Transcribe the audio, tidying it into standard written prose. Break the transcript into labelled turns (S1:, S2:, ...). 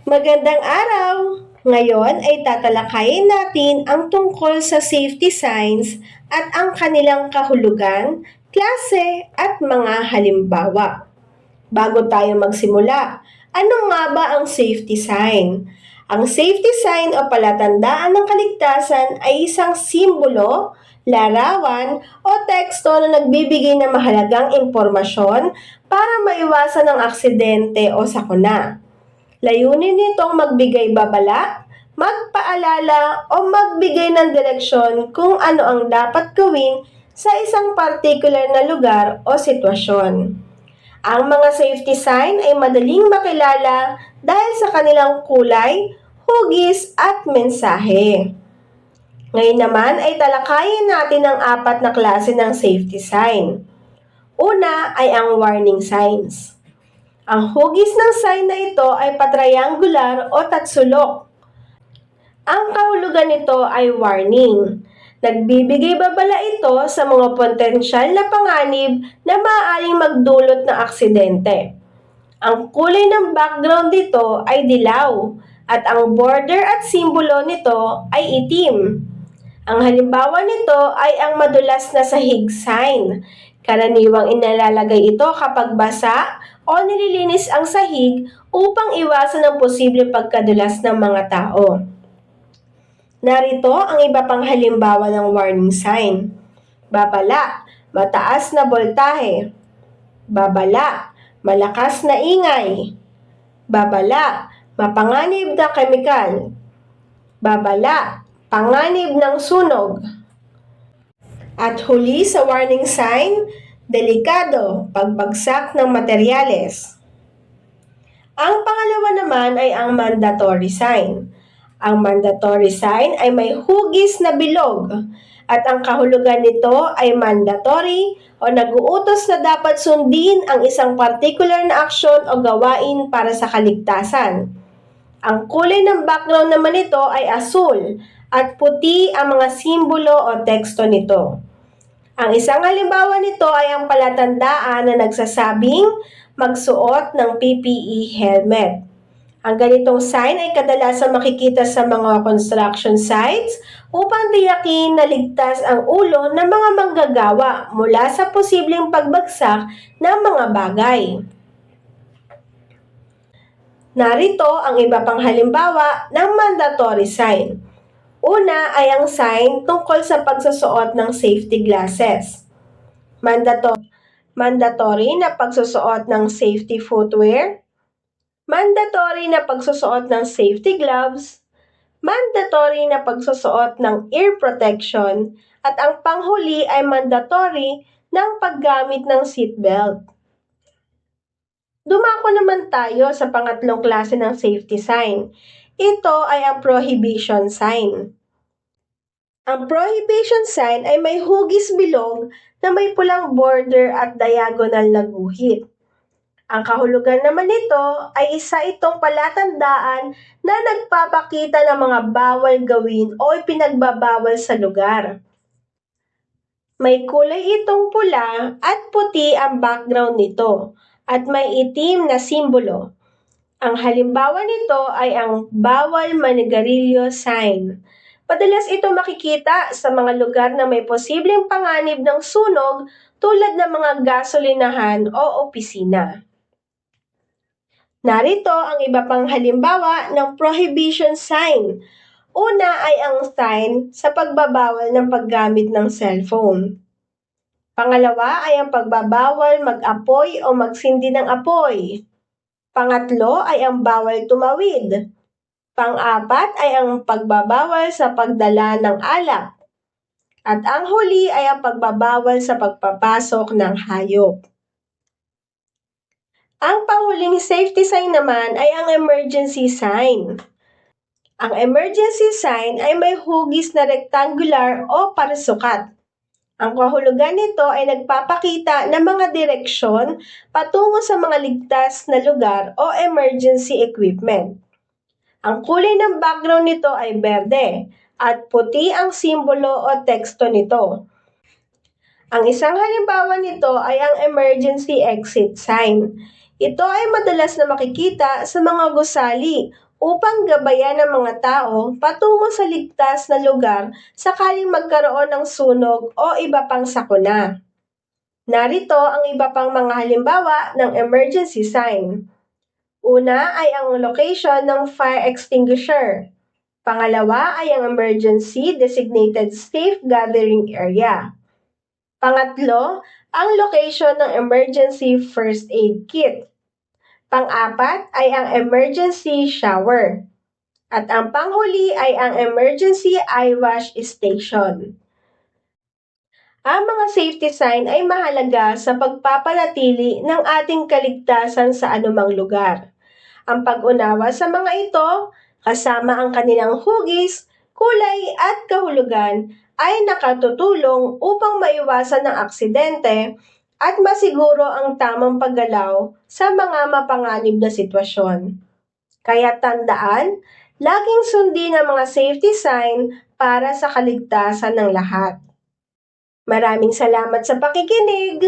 S1: Magandang araw! Ngayon ay tatalakayin natin ang tungkol sa safety signs at ang kanilang kahulugan, klase at mga halimbawa. Bago tayo magsimula, ano nga ba ang safety sign? Ang safety sign o palatandaan ng kaligtasan ay isang simbolo, larawan o teksto na nagbibigay ng mahalagang impormasyon para maiwasan ang aksidente o sakuna. Layunin nitong magbigay babala, magpaalala o magbigay ng direksyon kung ano ang dapat gawin sa isang particular na lugar o sitwasyon. Ang mga safety sign ay madaling makilala dahil sa kanilang kulay, hugis at mensahe. Ngayon naman ay talakayin natin ang 4 na klase ng safety sign. Una ay ang warning signs. Ang hugis ng sign na ito ay patriangular o tatsulok. Ang kahulugan nito ay warning. Nagbibigay babala ito sa mga potensyal na panganib na maaaring magdulot ng aksidente. Ang kulay ng background nito ay dilaw at ang border at simbolo nito ay itim. Ang halimbawa nito ay ang madulas na sahig sign. Karaniwang inalalagay ito kapag basa o nililinis ang sahig upang iwasan ang posibleng pagkadulas ng mga tao. Narito ang iba pang halimbawa ng warning sign. Babala, mataas na boltahe. Babala, malakas na ingay. Babala, mapanganib na kemikal. Babala, panganib ng sunog. At huli sa warning sign, delikado, pagbagsak ng materyales. Ang pangalawa naman ay ang mandatory sign. Ang mandatory sign ay may hugis na bilog at ang kahulugan nito ay mandatory o nag-uutos na dapat sundin ang isang particular na aksyon o gawain para sa kaligtasan. Ang kulay ng background naman nito ay asul at puti ang mga simbolo o teksto nito. Ang isang halimbawa nito ay ang palatandaan na nagsasabing magsuot ng PPE helmet. Ang ganitong sign ay kadalasan makikita sa mga construction sites upang tiyakin na ligtas ang ulo ng mga manggagawa mula sa posibleng pagbagsak ng mga bagay. Narito ang iba pang halimbawa ng mandatory sign. Una ay ang sign tungkol sa pagsusuot ng safety glasses. Mandatory na pagsusuot ng safety footwear. Mandatory na pagsusuot ng safety gloves. Mandatory na pagsusuot ng ear protection. At ang panghuli ay mandatory ng paggamit ng seatbelt. Dumako naman tayo sa pangatlong klase ng safety sign. Ito ay ang prohibition sign. Ang prohibition sign ay may hugis bilog na may pulang border at diagonal na guhit. Ang kahulugan naman nito ay isa itong palatandaan na nagpapakita ng mga bawal gawin o ipinagbabawal sa lugar. May kulay itong pula at puti ang background nito at may itim na simbolo. Ang halimbawa nito ay ang bawal manigarilyo sign. Madalas ito makikita sa mga lugar na may posibleng panganib ng sunog tulad ng mga gasolinahan o opisina. Narito ang iba pang halimbawa ng prohibition sign. Una ay ang sign sa pagbabawal ng paggamit ng cellphone. Pangalawa ay ang pagbabawal mag-apoy o magsindi ng apoy. Pangatlo ay ang bawal tumawid. Pang-apat ay ang pagbabawal sa pagdala ng alak. At ang huli ay ang pagbabawal sa pagpapasok ng hayop. Ang panghuling safety sign naman ay ang emergency sign. Ang emergency sign ay may hugis na rectangular o parisukat. Ang kahulugan nito ay nagpapakita ng mga direksyon patungo sa mga ligtas na lugar o emergency equipment. Ang kulay ng background nito ay berde at puti ang simbolo o teksto nito. Ang isang halimbawa nito ay ang emergency exit sign. Ito ay madalas na makikita sa mga gusali upang gabayan ng mga tao patungo sa ligtas na lugar sakaling magkaroon ng sunog o iba pang sakuna. Narito ang iba pang mga halimbawa ng emergency sign. Una ay ang location ng fire extinguisher. Pangalawa ay ang emergency designated safe gathering area. Pangatlo, ang location ng emergency first aid kit. Pang-apat ay ang emergency shower. At ang panghuli ay ang emergency eye wash station. Ang mga safety sign ay mahalaga sa pagpapanatili ng ating kaligtasan sa anumang lugar. Ang pag-unawa sa mga ito, kasama ang kanilang hugis, kulay at kahulugan, ay nakatutulong upang maiwasan ng aksidente at masiguro ang tamang paggalaw sa mga mapanganib na sitwasyon. Kaya tandaan, laging sundin ang mga safety sign para sa kaligtasan ng lahat. Maraming salamat sa pakikinig!